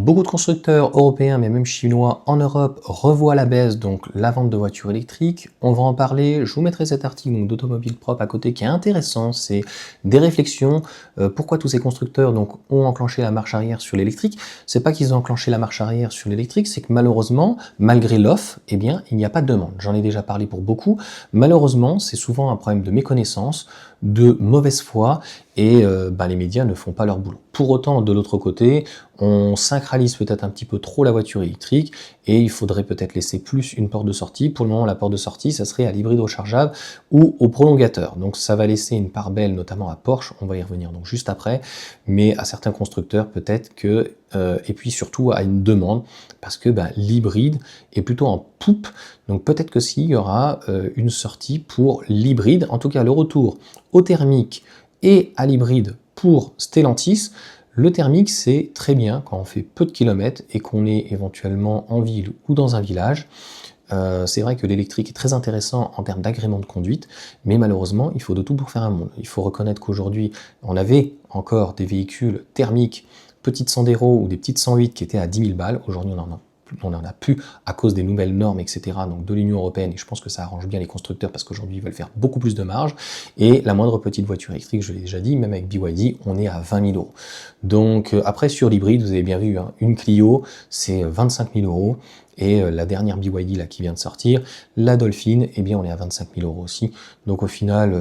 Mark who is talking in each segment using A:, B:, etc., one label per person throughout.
A: Beaucoup de constructeurs européens, mais même chinois en Europe, revoient à la baisse donc la vente de voitures électriques. On va en parler. Je vous mettrai cet article d'Automobile Propre à côté qui est intéressant. C'est des réflexions. Pourquoi tous ces constructeurs donc ont enclenché la marche arrière sur l'électrique? C'est pas qu'ils ont enclenché la marche arrière sur l'électrique, c'est que malheureusement, malgré l'offre, eh bien, il n'y a pas de demande. J'en ai déjà parlé pour beaucoup. Malheureusement, c'est souvent un problème de méconnaissance, de mauvaise foi, et les médias ne font pas leur boulot. Pour autant, de l'autre côté, on synchralise peut-être un petit peu trop la voiture électrique et il faudrait peut-être laisser plus une porte de sortie. Pour le moment, la porte de sortie, ça serait à l'hybride rechargeable ou au prolongateur. Donc ça va laisser une part belle, notamment à Porsche, on va y revenir donc juste après, mais à certains constructeurs peut-être que, et puis surtout à une demande, parce que l'hybride est plutôt en poupe, donc peut-être que s'il y aura une sortie pour l'hybride, en tout cas le retour au thermique et à l'hybride pour Stellantis. Le thermique, c'est très bien quand on fait peu de kilomètres et qu'on est éventuellement en ville ou dans un village. C'est vrai que l'électrique est très intéressant en termes d'agrément de conduite, mais malheureusement, il faut de tout pour faire un monde. Il faut reconnaître qu'aujourd'hui, on avait encore des véhicules thermiques, petites Sandero ou des petites 108 qui étaient à 10 000 balles. Aujourd'hui, on en a plus à cause des nouvelles normes, etc., donc de l'Union européenne, et je pense que ça arrange bien les constructeurs parce qu'aujourd'hui ils veulent faire beaucoup plus de marge, et la moindre petite voiture électrique, je l'ai déjà dit, même avec BYD, on est à 20 000 €. Donc après sur l'hybride, vous avez bien vu, une Clio, c'est 25 000 €, et la dernière BYD là, qui vient de sortir, la Dolphin, eh bien on est à 25 000 € aussi, donc au final,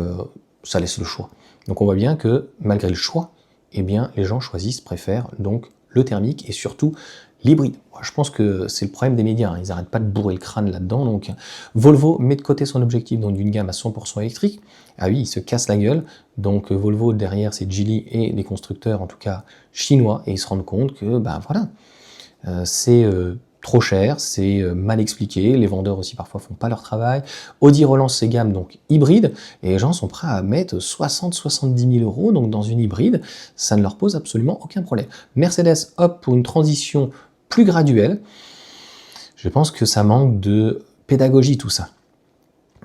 A: ça laisse le choix. Donc on voit bien que malgré le choix, eh bien les gens préfèrent donc le thermique et surtout l'hybride. Je pense que c'est le problème des médias, ils n'arrêtent pas de bourrer le crâne là-dedans. Donc Volvo met de côté son objectif d'une gamme à 100% électrique. Ah oui, il se casse la gueule. Donc Volvo derrière c'est Geely et les constructeurs en tout cas chinois, et ils se rendent compte que c'est trop cher, c'est mal expliqué, les vendeurs aussi parfois font pas leur travail. Audi relance ses gammes donc hybrides, et les gens sont prêts à mettre 60-70 000 € donc dans une hybride, ça ne leur pose absolument aucun problème. Mercedes opte pour une transition plus graduelle. Je pense que ça manque de pédagogie tout ça.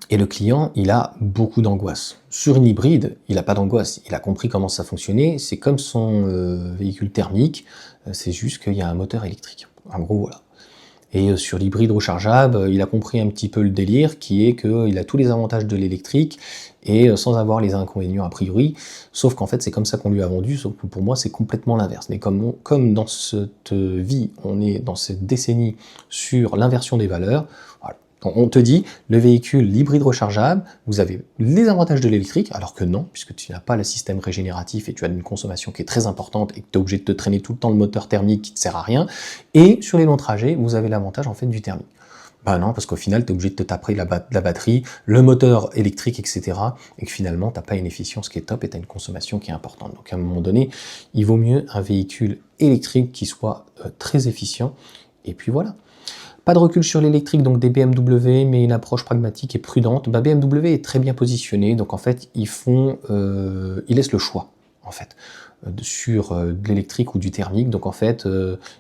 A: Et le client, il a beaucoup d'angoisse. Sur une hybride, il n'a pas d'angoisse, il a compris comment ça fonctionnait, c'est comme son véhicule thermique, c'est juste qu'il y a un moteur électrique. En gros, voilà. Et sur l'hybride rechargeable, il a compris un petit peu le délire, qui est qu'il a tous les avantages de l'électrique, et sans avoir les inconvénients a priori, sauf qu'en fait c'est comme ça qu'on lui a vendu, sauf que pour moi c'est complètement l'inverse. Mais comme dans cette vie, on est dans cette décennie sur l'inversion des valeurs, voilà. On te dit, le véhicule l'hybride rechargeable, vous avez les avantages de l'électrique, alors que non, puisque tu n'as pas le système régénératif et tu as une consommation qui est très importante et que tu es obligé de te traîner tout le temps le moteur thermique qui ne te sert à rien. Et sur les longs trajets, vous avez l'avantage en fait du thermique. Non, parce qu'au final, tu es obligé de te taper la batterie, le moteur électrique, etc. Et que finalement, tu n'as pas une efficience qui est top et tu as une consommation qui est importante. Donc à un moment donné, il vaut mieux un véhicule électrique qui soit très efficient. Et puis voilà. Pas de recul sur l'électrique, donc des BMW, mais une approche pragmatique et prudente. BMW est très bien positionné, donc en fait, ils laissent le choix, en fait, sur de l'électrique ou du thermique, donc en fait,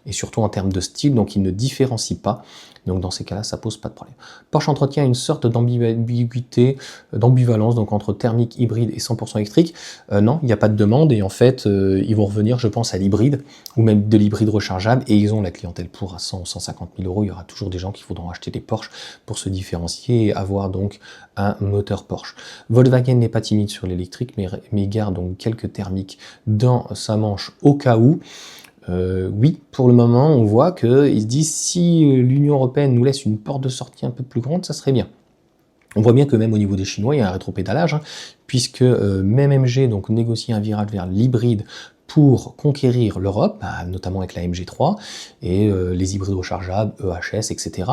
A: et surtout en termes de style, donc ils ne différencient pas. Donc dans ces cas-là, ça pose pas de problème. Porsche entretient une sorte d'ambiguïté, d'ambivalence, donc entre thermique, hybride et 100% électrique. Non, il n'y a pas de demande, et en fait, ils vont revenir, je pense, à l'hybride, ou même de l'hybride rechargeable, et ils ont la clientèle pour à 100 ou 150 000 €. Il y aura toujours des gens qui voudront acheter des Porsche pour se différencier et avoir donc un moteur Porsche. Volkswagen n'est pas timide sur l'électrique, mais garde donc quelques thermiques dans sa manche au cas où. Oui, pour le moment, on voit qu'ils se disent si l'Union européenne nous laisse une porte de sortie un peu plus grande, ça serait bien. On voit bien que même au niveau des Chinois, il y a un rétropédalage, puisque même MG donc, négocie un virage vers l'hybride pour conquérir l'Europe, notamment avec la MG3, et les hybrides rechargeables, EHS, etc.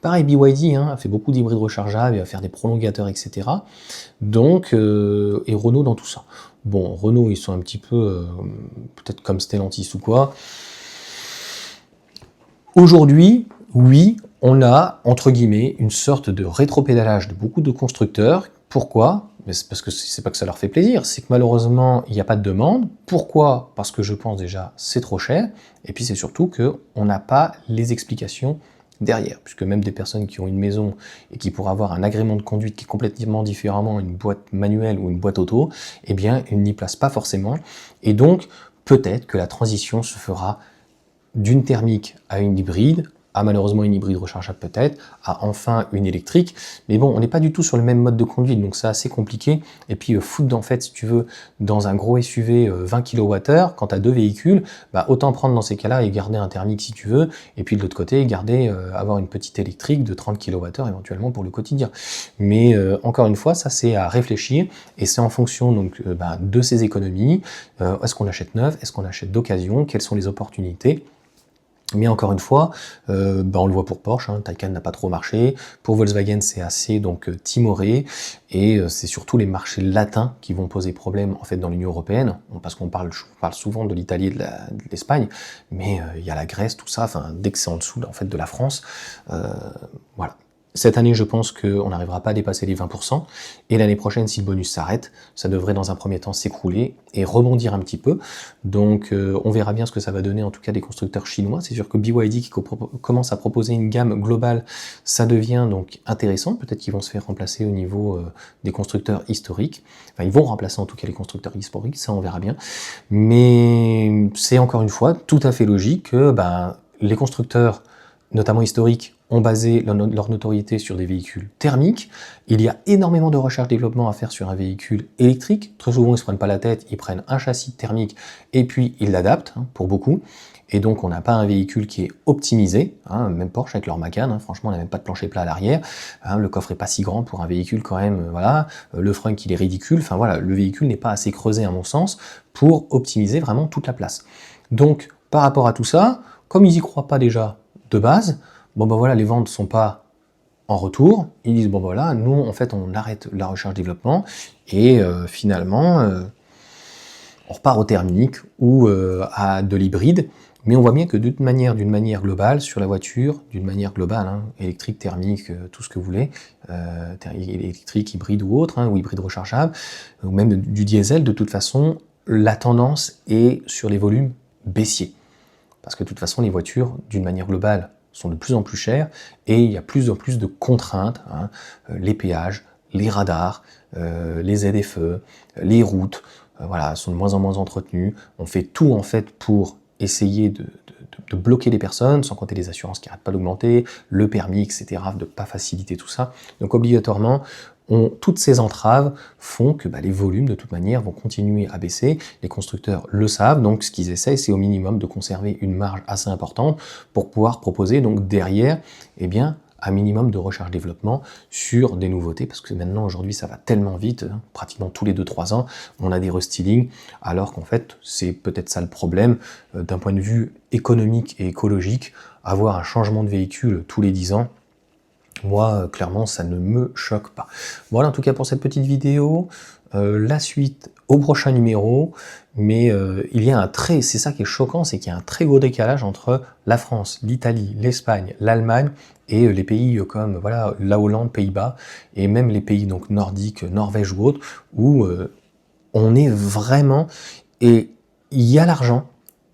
A: Pareil, BYD a fait beaucoup d'hybrides rechargeables, il va faire des prolongateurs, etc. Donc, et Renault dans tout ça. Bon, Renault, ils sont un petit peu, peut-être comme Stellantis ou quoi. Aujourd'hui, oui, on a, entre guillemets, une sorte de rétropédalage de beaucoup de constructeurs. Pourquoi ? C'est parce que c'est pas que ça leur fait plaisir, c'est que malheureusement, il n'y a pas de demande. Pourquoi ? Parce que je pense déjà, c'est trop cher. Et puis c'est surtout qu'on n'a pas les explications derrière, puisque même des personnes qui ont une maison et qui pourraient avoir un agrément de conduite qui est complètement différemment une boîte manuelle ou une boîte auto, eh bien, ils n'y placent pas forcément. Et donc, peut-être que la transition se fera d'une thermique à une hybride, à malheureusement une hybride rechargeable peut-être, à enfin une électrique. Mais bon, on n'est pas du tout sur le même mode de conduite, donc c'est assez compliqué. Et puis foutre en fait, si tu veux, dans un gros SUV 20 kWh, quand tu as deux véhicules, bah, autant prendre dans ces cas-là et garder un thermique si tu veux, et puis de l'autre côté, garder, avoir une petite électrique de 30 kWh éventuellement pour le quotidien. Mais encore une fois, ça c'est à réfléchir, et c'est en fonction donc, de ces économies. Est-ce qu'on achète neuf, est-ce qu'on achète d'occasion, quelles sont les opportunités? Mais encore une fois, on le voit pour Porsche, Taycan n'a pas trop marché. Pour Volkswagen, c'est assez donc timoré, et c'est surtout les marchés latins qui vont poser problème en fait dans l'Union européenne, parce qu'on parle souvent de l'Italie et de l'Espagne, mais il y a la Grèce, tout ça. Enfin, dès que c'est en dessous en fait de la France, voilà. Cette année, je pense qu'on n'arrivera pas à dépasser les 20%, et l'année prochaine, si le bonus s'arrête, ça devrait dans un premier temps s'écrouler et rebondir un petit peu. Donc on verra bien ce que ça va donner, en tout cas des constructeurs chinois. C'est sûr que BYD qui commence à proposer une gamme globale, ça devient donc intéressant. Peut-être qu'ils vont se faire remplacer au niveau des constructeurs historiques. Enfin, ils vont remplacer en tout cas les constructeurs historiques, ça on verra bien. Mais c'est encore une fois tout à fait logique que les constructeurs, notamment historiques, ont basé leur notoriété sur des véhicules thermiques. Il y a énormément de recherche-développement à faire sur un véhicule électrique. Très souvent, ils ne se prennent pas la tête, ils prennent un châssis thermique et puis ils l'adaptent, pour beaucoup. Et donc, on n'a pas un véhicule qui est optimisé. Même Porsche avec leur Macan, franchement, on n'a même pas de plancher plat à l'arrière. Le coffre n'est pas si grand pour un véhicule quand même. Voilà. Le frunk, il est ridicule. Enfin voilà, le véhicule n'est pas assez creusé, à mon sens, pour optimiser vraiment toute la place. Donc, par rapport à tout ça, comme ils n'y croient pas déjà de base, les ventes ne sont pas en retour. Ils disent, nous, en fait, on arrête la recherche-développement et finalement, on repart au thermique ou à de l'hybride. Mais on voit bien que d'une manière globale, sur la voiture, d'une manière globale, électrique, thermique, tout ce que vous voulez, électrique, hybride ou autre, ou hybride rechargeable, ou même du diesel, de toute façon, la tendance est sur les volumes baissiers. Parce que de toute façon, les voitures, d'une manière globale, sont de plus en plus chères, et il y a plus en plus de contraintes, les péages, les radars, les ZFE, les routes, sont de moins en moins entretenues. On fait tout en fait pour essayer de bloquer les personnes, sans compter les assurances qui n'arrêtent pas d'augmenter, le permis, etc., de ne pas faciliter tout ça. Donc obligatoirement, toutes ces entraves font que les volumes, de toute manière, vont continuer à baisser. Les constructeurs le savent, donc ce qu'ils essayent, c'est au minimum de conserver une marge assez importante pour pouvoir proposer donc derrière, un minimum de recherche-développement sur des nouveautés, parce que maintenant, aujourd'hui, ça va tellement vite, pratiquement tous les 2-3 ans, on a des restylings, alors qu'en fait, c'est peut-être ça le problème, d'un point de vue économique et écologique, avoir un changement de véhicule tous les 10 ans, moi, clairement, ça ne me choque pas. Voilà, en tout cas, pour cette petite vidéo. La suite au prochain numéro, mais il y a c'est ça qui est choquant, c'est qu'il y a un très gros décalage entre la France, l'Italie, l'Espagne, l'Allemagne et les pays comme la Hollande, Pays-Bas, et même les pays donc nordiques, Norvège ou autres, où on est vraiment, et il y a l'argent,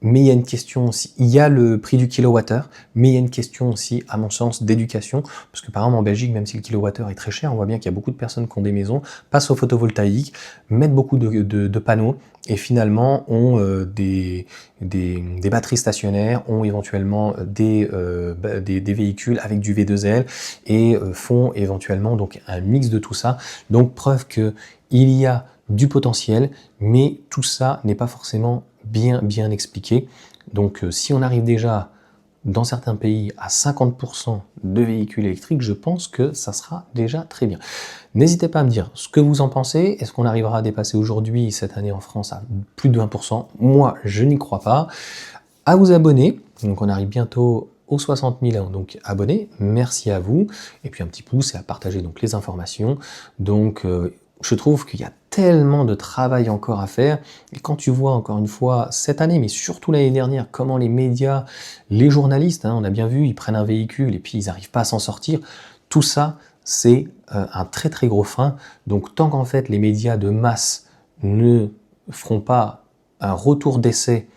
A: mais il y a une question aussi, il y a le prix du kilowattheure, mais il y a une question aussi, à mon sens, d'éducation, parce que par exemple en Belgique, même si le kilowattheure est très cher, on voit bien qu'il y a beaucoup de personnes qui ont des maisons, passent au photovoltaïque, mettent beaucoup de panneaux, et finalement ont des batteries stationnaires, ont éventuellement des véhicules avec du V2L, et font éventuellement donc un mix de tout ça. Donc preuve que il y a du potentiel, mais tout ça n'est pas forcément bien expliqué. Donc si on arrive déjà dans certains pays à 50% de véhicules électriques, je pense que ça sera déjà très bien. N'hésitez pas à me dire ce que vous en pensez. Est-ce qu'on arrivera à dépasser aujourd'hui, cette année en France, à plus de 20%? Moi, je n'y crois pas. À vous abonner. Donc on arrive bientôt aux 60 000 donc abonnés. Merci à vous. Et puis un petit pouce et à partager donc les informations. Donc je trouve qu'il y a tellement de travail encore à faire, et quand tu vois encore une fois cette année, mais surtout l'année dernière, comment les médias, les journalistes, on a bien vu, ils prennent un véhicule et puis ils n'arrivent pas à s'en sortir, tout ça c'est un très très gros frein. Donc tant qu'en fait les médias de masse ne feront pas un retour d'essai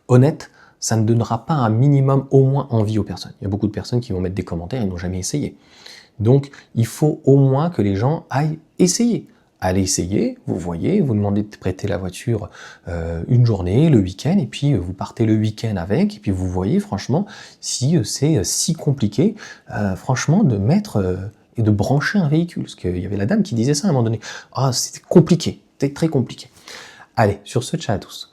A: honnête, ça ne donnera pas un minimum au moins envie aux personnes. Il y a beaucoup de personnes qui vont mettre des commentaires, ils n'ont jamais essayé. Donc il faut au moins que les gens aillent essayer. Allez essayer, vous voyez, vous demandez de prêter la voiture une journée, le week-end, et puis vous partez le week-end avec, et puis vous voyez franchement si c'est si compliqué, franchement, de mettre et de brancher un véhicule. Parce qu'il y avait la dame qui disait ça à un moment donné. Ah, c'était compliqué, c'était très compliqué. Allez, sur ce, ciao à tous.